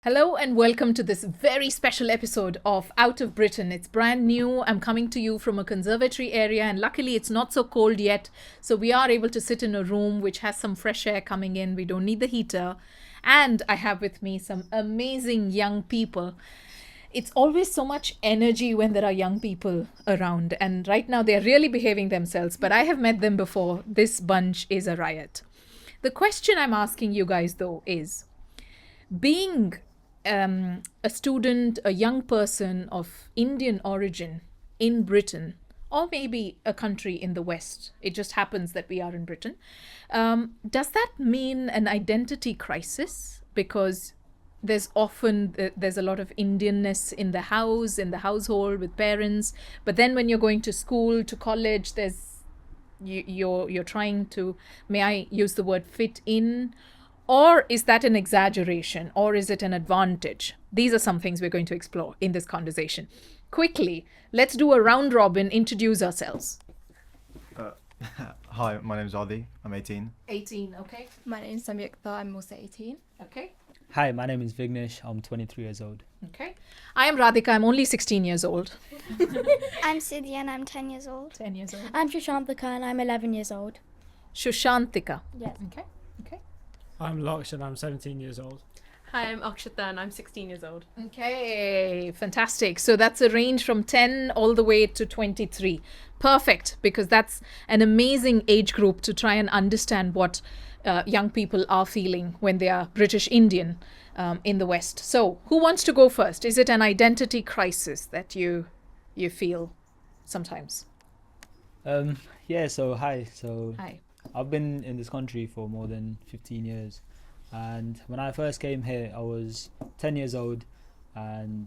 Hello and welcome to this very special episode of Out of Britain. It's brand new. I'm coming to you from a conservatory area, and luckily it's not so cold yet. So we are able to sit in a room which has some fresh air coming in. We don't need the heater. And I have with me some amazing young people. It's always so much energy when there are young people around. And right now they're really behaving themselves. But I have met them before. This bunch is a riot. The question I'm asking you guys, though, is being a student, a young person of Indian origin in Britain, or maybe a country in the West, it just happens that we are in Britain, does that mean an identity crisis? Because there's a lot of Indianness in the house, in the household with parents, but then when you're going to school, to college, you're trying to, may I use the word, fit in? Or is that an exaggeration, or is it an advantage? These are some things we're going to explore in this conversation. Quickly, let's do a round robin, introduce ourselves. Hi, my name's Adi. I'm 18. 18, okay. My name is Samyukta. I'm also 18. Okay. Hi, my name is Vignesh. I'm 23 years old. Okay. I am Radhika. I'm only 16 years old. I'm Sidhya and I'm 10 years old. 10 years old. I'm Shushantika and I'm 11 years old. Shushantika. Yes. Okay. Okay. I'm Laksh and I'm 17 years old. Hi, I'm Akshita and I'm 16 years old. Okay, fantastic. So that's a range from 10 all the way to 23. Perfect, because that's an amazing age group to try and understand what young people are feeling when they are British Indian in the West. So who wants to go first? Is it an identity crisis that you feel sometimes? Hi. Hi. I've been in this country for more than 15 years. And when I first came here, I was 10 years old, and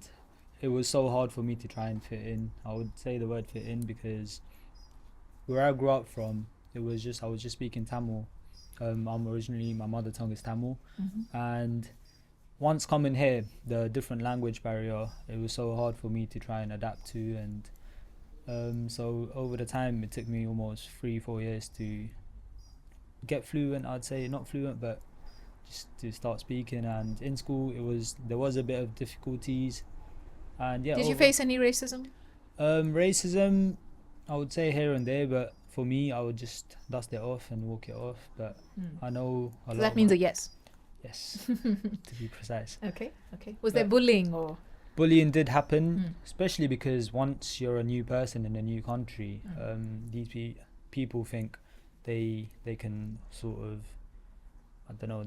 it was so hard for me to try and fit in. I would say the word fit in because where I grew up from, I was just speaking Tamil. I'm originally, my mother tongue is Tamil. Mm-hmm. And once coming here, the different language barrier, it was so hard for me to try and adapt to. And so over the time, it took me almost 3-4 years to get fluent. I'd say not fluent, but just to start speaking. And in school, there was a bit of difficulties. And yeah. Did you face any racism? Racism, I would say here and there, but for me, I would just dust it off and walk it off. But I know a lot. So that means a yes. Yes, to be precise. Okay. Was there bullying or? Bullying did happen, especially because once you're a new person in a new country, these people think they can sort of, I don't know,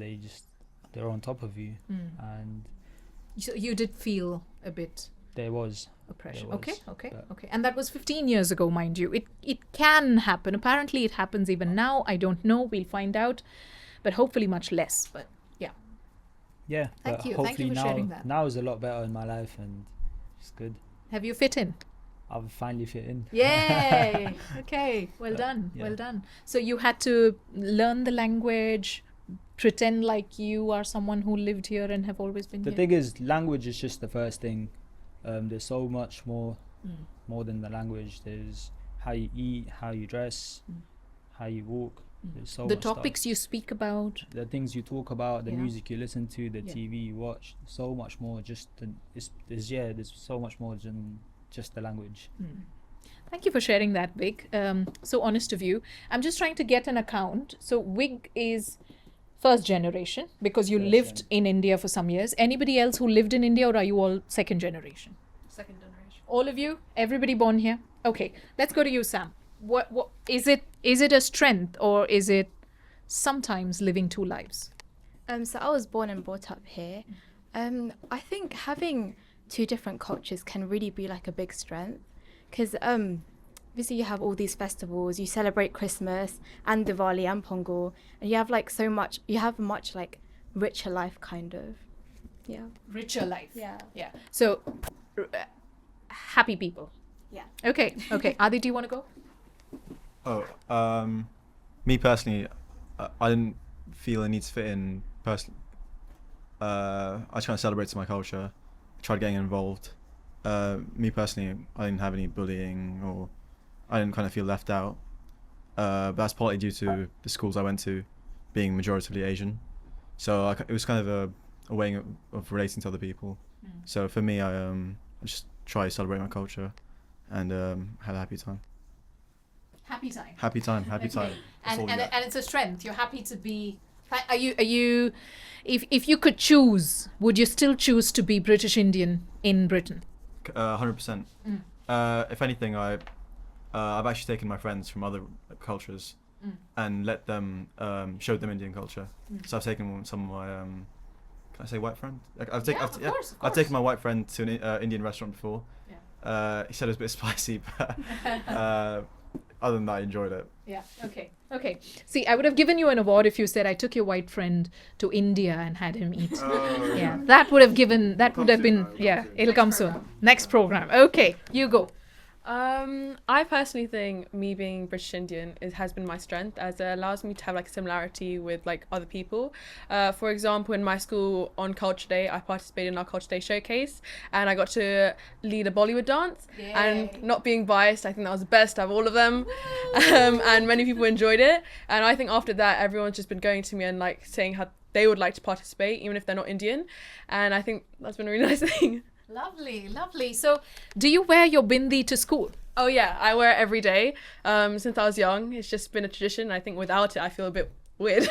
they're on top of you. And so you did feel a bit there was oppression. there was, Okay. but- And that was 15 years ago, mind you. It can happen. Apparently it happens even now. I don't know. We'll find out. But hopefully much less. But yeah. Thank but you. hopefully Thank you for now, sharing that. now is a lot better in my life, and it's good. have you fit in? I've finally fit in. Yay! Okay. Well done. yeah. Well done. So you had to learn the language, pretend like you are someone who lived here and have always been The here. thing is, language is just the first thing. There's so much more than the language. There's how you eat, how you dress, how you walk. There's so The much stuff. topics you speak about. The things you talk about, the Yeah. music you listen to, the Yeah. TV you watch, so much more. There's so much more than just the language. Thank you for sharing that, Vig. So honest of you. I'm just trying to get an account. So Vig is first generation because you First lived gen. in India for some years. Anybody else who lived in India, or are you all second generation? Second generation. All of you? Everybody born here? Okay, let's go to you, Sam. What is it a strength, or is it sometimes living two lives? So I was born and brought up here. I think having two different cultures can really be like a big strength because obviously you have all these festivals, you celebrate Christmas and Diwali and Pongal, and you have a much like richer life kind of. Yeah. Richer life. Yeah. Yeah. So happy people. Yeah. Okay. Adi, do you want to go? Me personally, I didn't feel a need to fit in personally. I just kind of celebrated my culture, tried getting involved. Me personally, I didn't have any bullying, or I didn't kind of feel left out. But that's partly due to the schools I went to being majoritively Asian. So it was kind of a way of relating to other people. So for me, I just try to celebrate my culture and have a happy time. Happy time. Happy time. Happy time. That's all we got. And it's a strength. You're happy to be. Are you? If you could choose, would you still choose to be British Indian in Britain? 100%. If anything, I've actually taken my friends from other cultures and let them show them Indian culture. So I've taken some of my can I say white friend? I've taken my white friend to an Indian restaurant before. He said it was a bit spicy, but other than that, I enjoyed it. Yeah. Okay. See, I would have given you an award if you said I took your white friend to India and had him eat. Yeah, that would have given. That would have been. Yeah, it'll come soon. Next program. Okay, you go. I personally think me being British Indian has been my strength, as it allows me to have like similarity with like other people. For example, in my school on Culture Day, I participated in our Culture Day showcase, and I got to lead a Bollywood dance. And not being biased, I think that was the best out of all of them. And many people enjoyed it. And I think after that, everyone's just been going to me and like saying how they would like to participate, even if they're not Indian. And I think that's been a really nice thing. Lovely. So, do you wear your bindi to school? Oh yeah, I wear it every day since I was young. It's just been a tradition. I think without it, I feel a bit weird.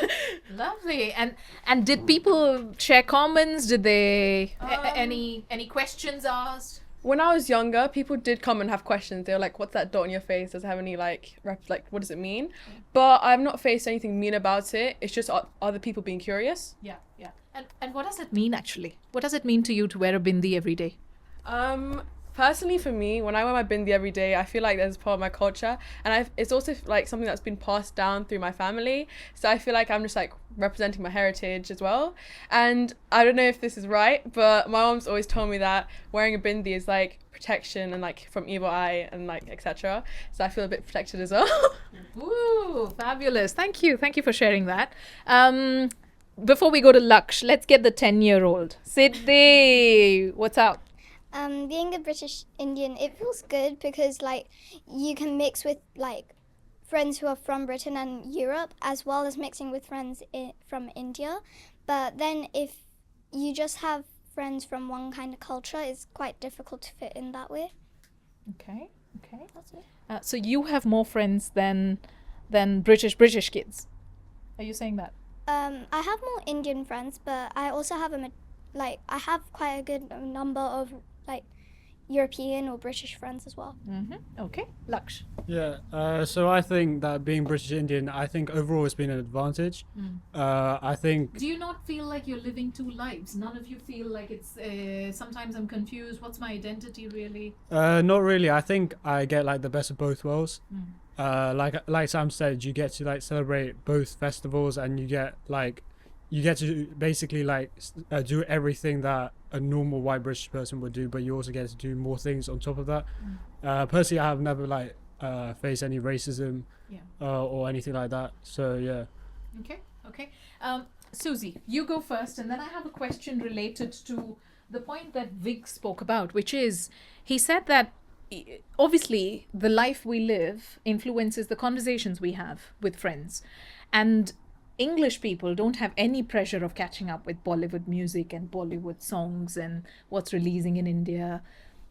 Lovely. And did people share comments? Did they any questions asked? When I was younger, people did come and have questions. They were like, "What's that dot on your face? Does it have any like what does it mean?" But I've not faced anything mean about it. It's just other people being curious. Yeah. And what does it mean actually? What does it mean to you to wear a bindi every day? Personally, for me, when I wear my bindi every day, I feel like that's part of my culture, and it's also like something that's been passed down through my family. So I feel like I'm just like representing my heritage as well. And I don't know if this is right, but my mom's always told me that wearing a bindi is like protection and like from evil eye and like etc. So I feel a bit protected as well. Ooh, fabulous! Thank you for sharing that. Before we go to Laksh, let's get the 10-year-old. Siddhi, what's up? Being a British Indian, it feels good because like you can mix with like friends who are from Britain and Europe, as well as mixing with friends from India. But then if you just have friends from one kind of culture, it's quite difficult to fit in that way. Okay. That's it. So you have more friends than British kids. Are you saying that? I have more Indian friends, but I also have I have quite a good number of like European or British friends as well. Okay, Laksh. Yeah, so I think that being British Indian, I think overall it's been an advantage. I think... Do you not feel like you're living two lives? None of you feel like it's... sometimes I'm confused. What's my identity really? Not really. I think I get like the best of both worlds. Like Sam said, you get to like celebrate both festivals, and you get to basically like do everything that a normal white British person would do, but you also get to do more things on top of that. Personally, I have never like faced any racism or anything like that. So yeah. Okay. Susie, you go first, and then I have a question related to the point that Vig spoke about, which is he said that obviously the life we live influences the conversations we have with friends, and English people don't have any pressure of catching up with Bollywood music and Bollywood songs and what's releasing in India.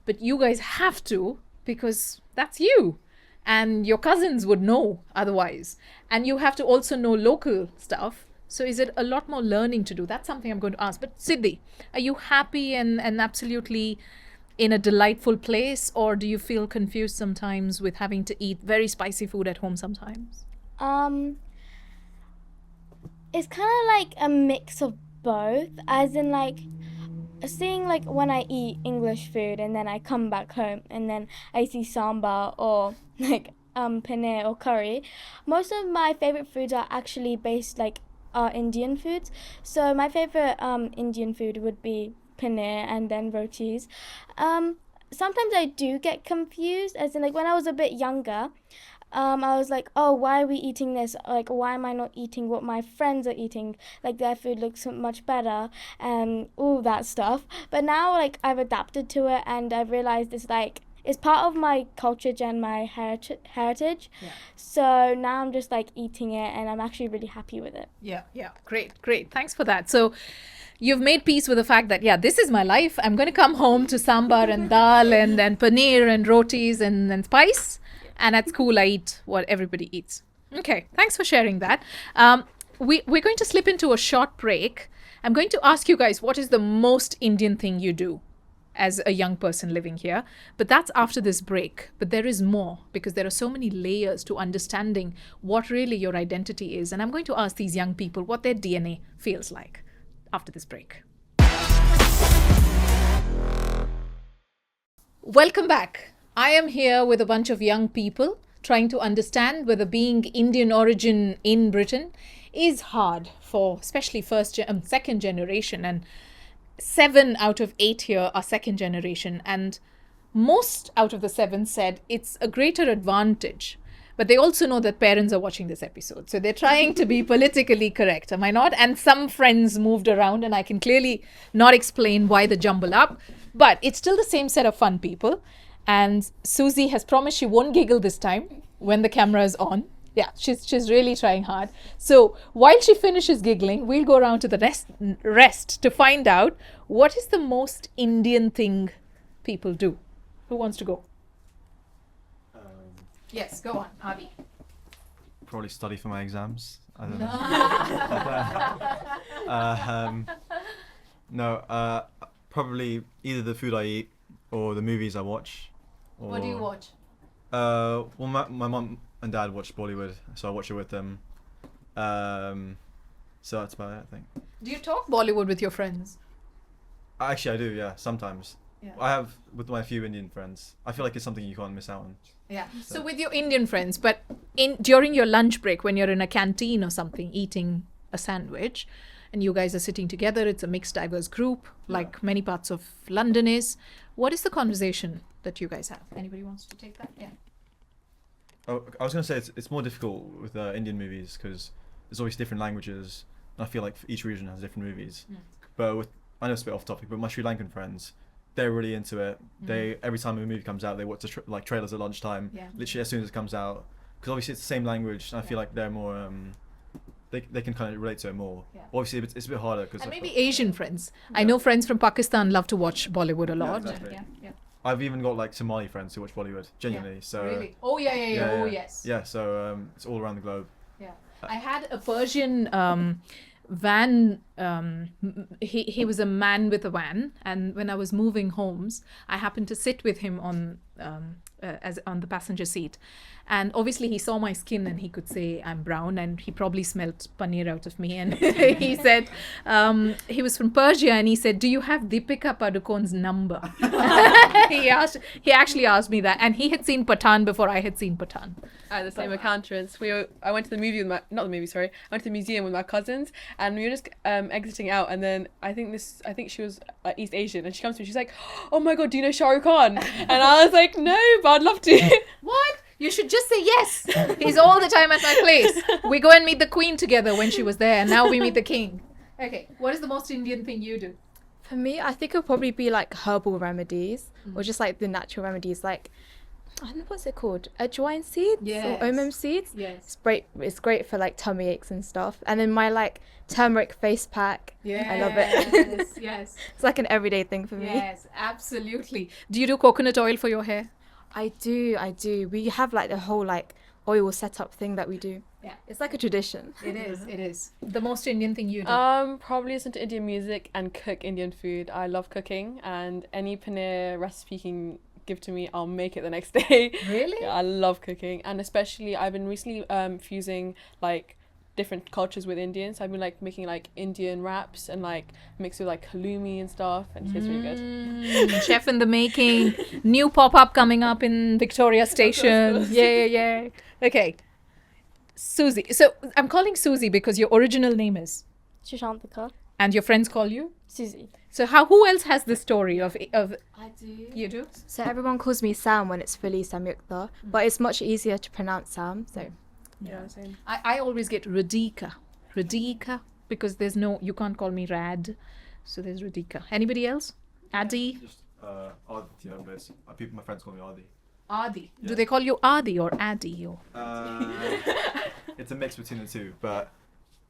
But you guys have to, because that's you. And your cousins would know otherwise. And you have to also know local stuff. So is it a lot more learning to do? That's something I'm going to ask. But Siddhi, are you happy and absolutely in a delightful place? Or do you feel confused sometimes with having to eat very spicy food at home sometimes? It's kind of like a mix of both, as in like seeing like when I eat English food and then I come back home and then I see sambar or like paneer or curry. Most of my favorite foods are actually based like Indian foods. So my favorite Indian food would be paneer and then rotis. Sometimes I do get confused, as in like when I was a bit younger, I was like, oh, why are we eating this? Like, why am I not eating what my friends are eating? Like, their food looks so much better and all that stuff. But now, like, I've adapted to it, and I've realized it's like, it's part of my culture and my heritage. Yeah. So now I'm just like eating it, and I'm actually really happy with it. Yeah. Great. Thanks for that. So you've made peace with the fact that, yeah, this is my life. I'm going to come home to sambar and dal and paneer and rotis and spice. And at school, I eat what everybody eats. Okay, thanks for sharing that. We're going to slip into a short break. I'm going to ask you guys, what is the most Indian thing you do as a young person living here? But that's after this break. But there is more, because there are so many layers to understanding what really your identity is. And I'm going to ask these young people what their DNA feels like after this break. Welcome back. I am here with a bunch of young people trying to understand whether being Indian origin in Britain is hard for especially second generation, and 7 out of 8 here are second generation, and most out of the 7 said it's a greater advantage. But they also know that parents are watching this episode, so they're trying to be politically correct, am I not? And some friends moved around, and I can clearly not explain why the jumble up, but it's still the same set of fun people. And Susie has promised she won't giggle this time when the camera is on. Yeah, she's really trying hard. So while she finishes giggling, we'll go around to the rest to find out what is the most Indian thing people do. Who wants to go? Yes, go on, Adi. Probably study for my exams. I don't know. No, probably either the food I eat or the movies I watch. Or, What do you watch? Well, my mum and dad watch Bollywood, so I watch it with them. So that's about it, I think. Do you talk Bollywood with your friends? Actually, I do, yeah, sometimes. Yeah. I have with my few Indian friends. I feel like it's something you can't miss out on. Yeah. So with your Indian friends, but during your lunch break, when you're in a canteen or something, eating a sandwich, and you guys are sitting together, it's a mixed, diverse group, like many parts of London is. What is the conversation that you guys have? Anybody wants to take that? Yeah. Oh, I was going to say it's more difficult with Indian movies because there's always different languages. And I feel like each region has different movies. But I know it's a bit off topic, but my Sri Lankan friends, they're really into it. They every time a movie comes out, they watch the trailers at lunchtime. Yeah. Literally as soon as it comes out, because obviously it's the same language. And I feel like they're more they can kind of relate to it more. Yeah. Obviously, it's a bit harder because. And maybe Asian friends. I know friends from Pakistan love to watch Bollywood a lot. exactly. Yeah. I've even got like Somali friends who watch Bollywood genuinely. So. Really? Oh yeah. Oh yes. Yeah. So it's all around the globe. Yeah. I had a Persian van. He was a man with a van, and when I was moving homes, I happened to sit with him on the passenger seat, and obviously he saw my skin and he could say I'm brown, and he probably smelt paneer out of me, and he said he was from Persia, and he said, "Do you have Deepika Padukone's number?" He actually asked me that, and he had seen Pathan before I had seen Pathan. At the same encounterance, I went to the movie with I went to the museum with my cousins, and we were just exiting out, and then I think she was East Asian, and she comes to me, she's like, "Oh my god, do you know Shah Rukh Khan?" And I was like, "No, but I'd love to." What? You should just say yes. He's all the time at my place. We go and meet the Queen together when she was there, and now we meet the King. Okay, what is the most Indian thing you do? For me, I think it'll probably be like herbal remedies or just like the natural remedies, like I don't know what's it called, ajwain seeds or omem seeds. Yes. It's great for like tummy aches and stuff. And then my like turmeric face pack. Yes. I love it. Yes. It's like an everyday thing for me. Yes, absolutely. Do you do coconut oil for your hair? I do. We have like the whole like oil setup thing that we do. Yeah. It's like a tradition. It is. The most Indian thing you do? Probably listen to Indian music and cook Indian food. I love cooking, and any paneer recipe you can give to me, I'll make it the next day. Really? Yeah, I love cooking, and especially I've been recently fusing like different cultures with Indians. I've been like making like Indian wraps and like mixed with like halloumi and stuff, and it tastes really good. Chef in the making. New pop-up coming up in Victoria Station. Yeah. Okay. Susie. So I'm calling Susie because your original name is? Shushantika. And your friends call you? Susie. So who else has this story of I do. you do? So everyone calls me Sam when it's fully Samyukta, but it's much easier to pronounce Sam. So Yeah, same. I always get Radhika, because there's you can't call me Rad, so there's Radhika. Anybody else? Adi? Just Aditya, but my friends call me Adi. Adi. Yeah. Do they call you Adi or Adi? Or? It's a mix between the two, but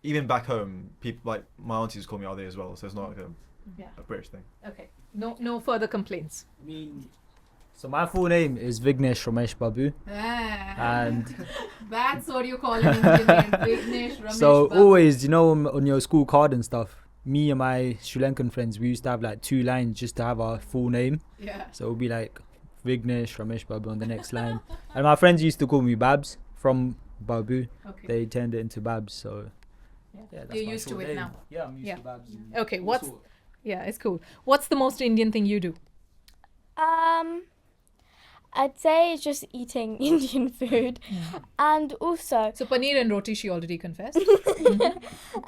even back home, people like my aunties call me Ade as well, so it's not like Yeah. a British thing. Okay. No further complaints. So my full name is Vignesh Ramesh Babu, and That's what you call an Indian name, Vignesh Ramesh so Babu. always, you know, on your school card and stuff, me and my Sri Lankan friends, we used to have like 2 lines just to have our full name. Yeah. So it would be like Vignesh Ramesh Babu on the next line. And my friends used to call me Babs from Babu. Okay. They turned it into Babs, so Yeah. that's You're my used to full it name. now. Yeah, I'm used Yeah. to Babs. Okay. Yeah, it's cool. What's the most Indian thing you do? I'd say it's just eating Indian food, and also So paneer and roti, she already confessed.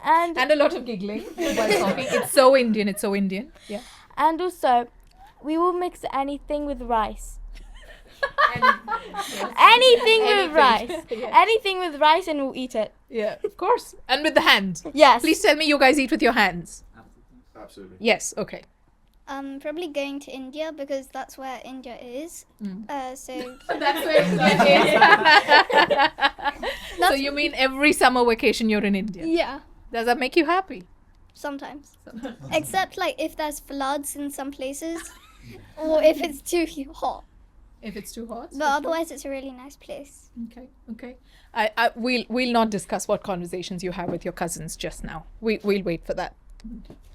and And a lot of giggling while talking. It's so Indian. It's so Indian. Yeah. and also we will mix anything with rice. Anything with rice. Anything with rice, and we'll eat it. Yeah, of course. And with the hands. Yes. Please tell me you guys eat with your hands. Absolutely. Yes. Okay. Probably going to India because that's where India is. So That's where So you mean every summer vacation you're in India? yeah, Does that make you happy? sometimes. Except like if there's floods in some places, or if it's too hot. If it's too hot? But otherwise, it's a really nice place. Okay. We'll not discuss what conversations you have with your cousins just now. We'll wait for that.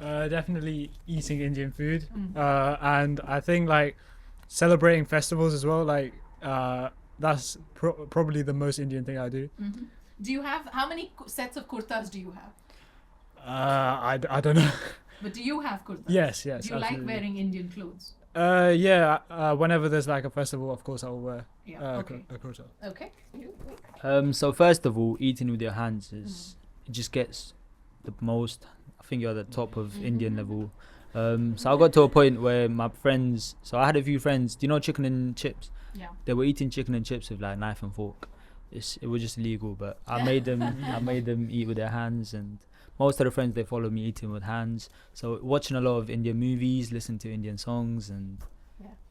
Definitely eating Indian food, and I think like celebrating festivals as well. Like that's probably the most Indian thing I do. Do you have, how many sets of kurtas do you have? I don't know. But do you have kurtas? Yes, Do you like absolutely. wearing Indian clothes? Yeah. Whenever there's like a festival, of course I will wear Yeah. Okay. a kurta. Okay. So first of all, eating with your hands is it just gets the most. I think you're at the top of Indian level. So I got to a point where my friends. So I had a few friends. Do you know chicken and chips? Yeah. They were eating chicken and chips with like knife and fork. It was just illegal, but I made them eat with their hands, and most of the friends they follow me eating with hands. So watching a lot of Indian movies, listening to Indian songs, and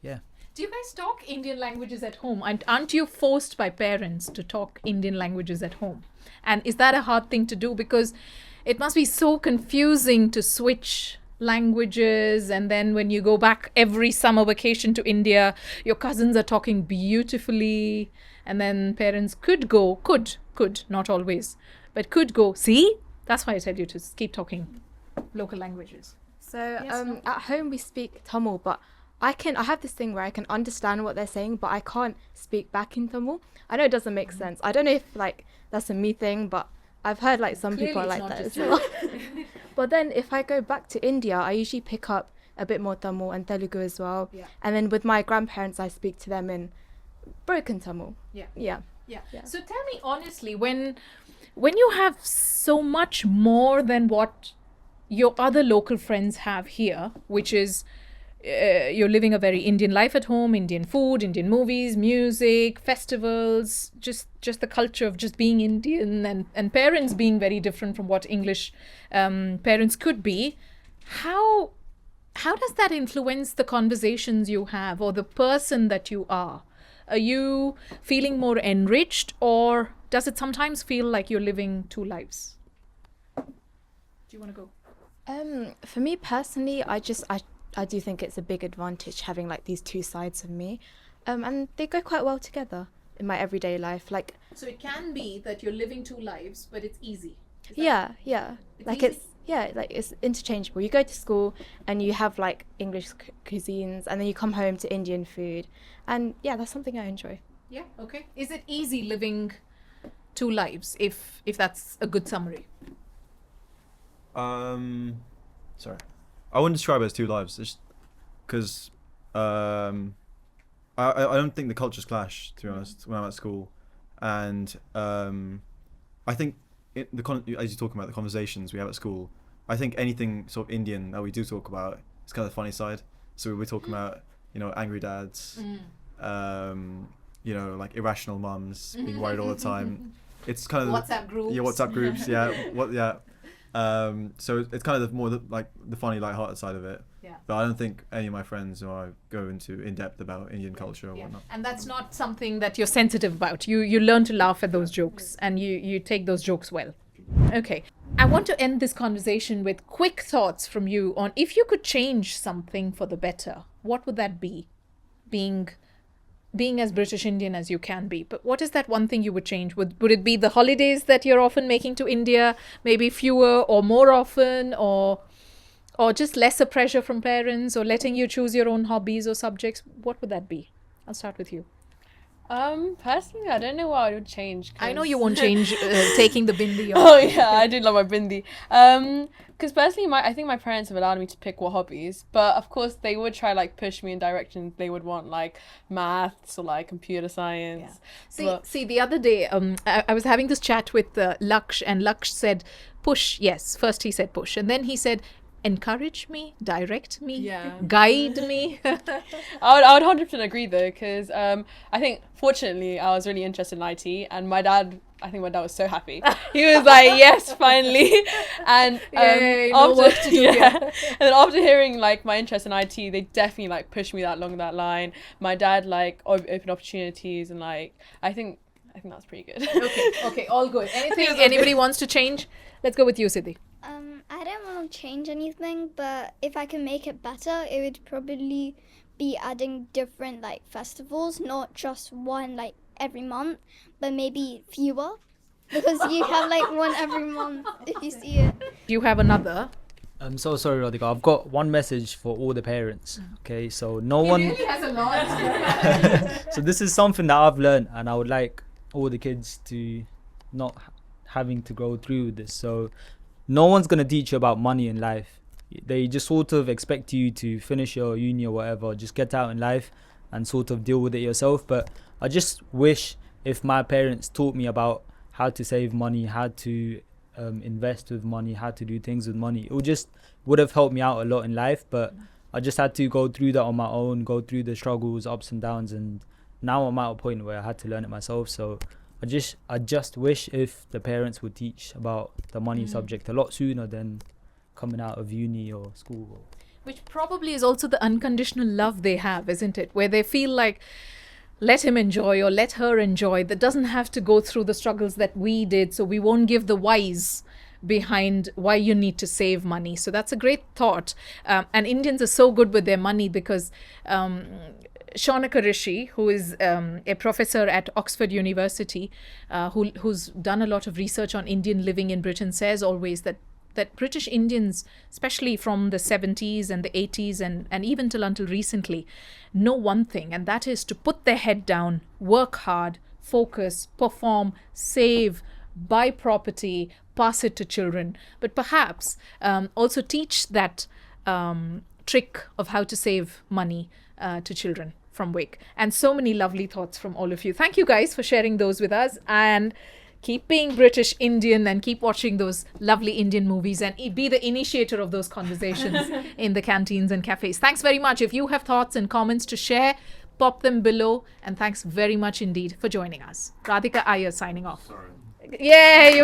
yeah. Do you guys talk Indian languages at home? And aren't you forced by parents to talk Indian languages at home? And is that a hard thing to do? Because it must be so confusing to switch languages, and then when you go back every summer vacation to India, your cousins are talking beautifully, and then parents could not always, but could go, see? That's why I tell you to keep talking local languages. So Yes, at home we speak Tamil, but I have this thing where I can understand what they're saying, but I can't speak back in Tamil. I know it doesn't make sense. I don't know if like that's a me thing, but I've heard like some people are Clearly like it's that not as just well. But then if I go back to India, I usually pick up a bit more Tamil and Telugu as well. Yeah. And then with my grandparents, I speak to them in broken Tamil. Yeah. Yeah. Yeah. Yeah. So tell me honestly, when you have so much more than what your other local friends have here, which is you're living a very Indian life at home, Indian food, Indian movies, music, festivals, just the culture of just being Indian, and parents being very different from what English parents could be. How does that influence the conversations you have or the person that you are? Are you feeling more enriched, or does it sometimes feel like you're living 2 lives? Do you want to go? For me personally, I do think it's a big advantage having like these 2 sides of me, and they go quite well together in my everyday life. Like So it can be that you're living 2 lives, but it's easy. Is that- yeah, It's like easy? it's interchangeable. You go to school and you have like English cuisines, and then you come home to Indian food, and yeah, that's something I enjoy. Yeah. Okay. Is it easy living 2 lives? If that's a good summary. Sorry, I wouldn't describe it as 2 lives. It's because I don't think the cultures clash, to be honest, when I'm at school, and I think as you're talking about the conversations we have at school, I think anything sort of Indian that we do talk about is kind of the funny side. So we're talking about angry dads, like irrational mums being worried all the time. It's kind of WhatsApp groups. Yeah, WhatsApp groups. Yeah, so it's kind of the funny, light-hearted side of it. Yeah. But I don't think any of my friends I go into in depth about Indian culture or whatnot. And that's not something that you're sensitive about. You learn to laugh at those jokes, and you take those jokes well. Okay. I want to end this conversation with quick thoughts from you on if you could change something for the better, what would that be? Being as British Indian as you can be. But what is that one thing you would change? Would it be the holidays that you're often making to India, maybe fewer or more often, or just lesser pressure from parents, or letting you choose your own hobbies or subjects? What would that be? I'll start with you. Personally, I don't know what I would change. I know you won't change taking the bindi. Oh yeah, I do love my bindi. Because personally, I think my parents have allowed me to pick what hobbies, but of course they would try like push me in directions they would want, like maths or like computer science. See, the other day, I was having this chat with Laksh, and Laksh said, push, yes. First he said push, and then he said, encourage me, direct me, guide me. I would 100% agree though, because I think fortunately I was really interested in IT, and I think my dad was so happy. He was like, yes, finally. And no work to do here. And then after hearing like my interest in IT, they definitely like pushed me along that line. My dad like opened opportunities, and like I think that's pretty good. Okay, all good. Anything anybody wants to change? Let's go with you, Siddhi. I don't want to change anything, but if I can make it better, it would probably be adding different like festivals, not just one like every month, but maybe fewer, because you have like one every month if you see it. You have another. I'm so sorry, Radhika. I've got one message for all the parents. Okay, so no one. Really has a lot. So this is something that I've learned, and I would like all the kids to not having to go through this. So no one's gonna teach you about money in life. They just sort of expect you to finish your uni or whatever, just get out in life and sort of deal with it yourself. But I just wish if my parents taught me about how to save money, how to invest with money, how to do things with money. It would have helped me out a lot in life, but I just had to go through that on my own, go through the struggles, ups and downs, and now I'm at a point where I had to learn it myself. So I just wish if the parents would teach about the money subject a lot sooner than coming out of uni or school. Which probably is also the unconditional love they have, isn't it? Where they feel like, let him enjoy or let her enjoy. That doesn't have to go through the struggles that we did. So we won't give the whys behind why you need to save money. So that's a great thought. And Indians are so good with their money because Shaunaka Rishi, who is a professor at Oxford University, who's done a lot of research on Indian living in Britain, says always that British Indians, especially from the 70s and the 80s and even till until recently, know one thing, and that is to put their head down, work hard, focus, perform, save, buy property, pass it to children, but perhaps also teach that trick of how to save money to children from WIC. And so many lovely thoughts from all of you. Thank you guys for sharing those with us, and keep being British Indian and keep watching those lovely Indian movies and be the initiator of those conversations in the canteens and cafes. Thanks very much. If you have thoughts and comments to share, pop them below, and thanks very much indeed for joining us. Radhika Iyer signing off. Sorry. Yay!